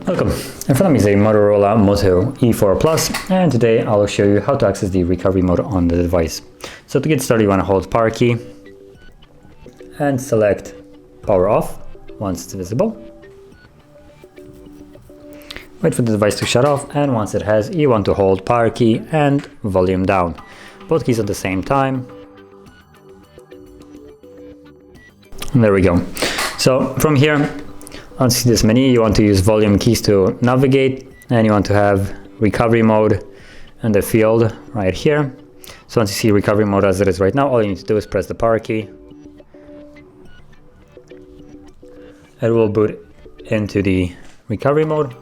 Welcome. In front of me is a Motorola Moto E4 Plus, and today I'll show you how to access the recovery mode on the device. So to get started, you want to hold power key and select power off once it's visible. Wait for the device to shut off, and once it has, you want to hold power key and volume down, both keys at the same time. And there we go. So from here, once you see this menu, you want to use volume keys to navigate, and you want to have recovery mode in the field right here. So once you see recovery mode as it is right now, all you need to do is press the power key. It will boot into the recovery mode,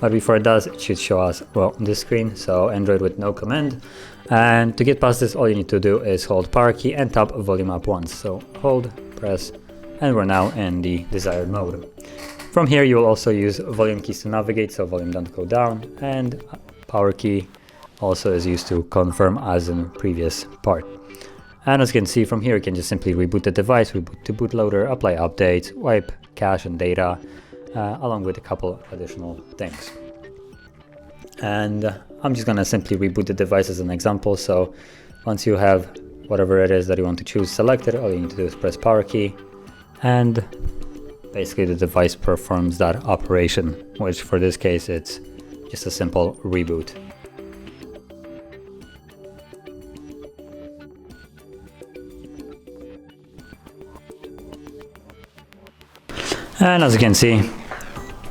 but before it does, it should show us, well, this screen, so Android with no command. And to get past this, all you need to do is hold power key and tap volume up once. So hold, press, and we're now in the desired mode. From here, you will also use volume keys to navigate, so volume down to go down, and power key also is used to confirm as in the previous part. And as you can see from here, you can just simply reboot the device, reboot to bootloader, apply updates, wipe cache and data, along with a couple additional things. And I'm just gonna simply reboot the device as an example. So once you have whatever it is that you want to choose selected, all you need to do is press power key, and basically the device performs that operation, which for this case it's just a simple reboot. And as you can see,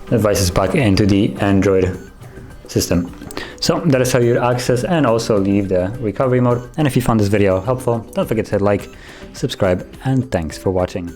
the device is back into the Android system. So that is how you access and also leave the recovery mode. And if you found this video helpful, don't forget to hit like, subscribe, and thanks for watching.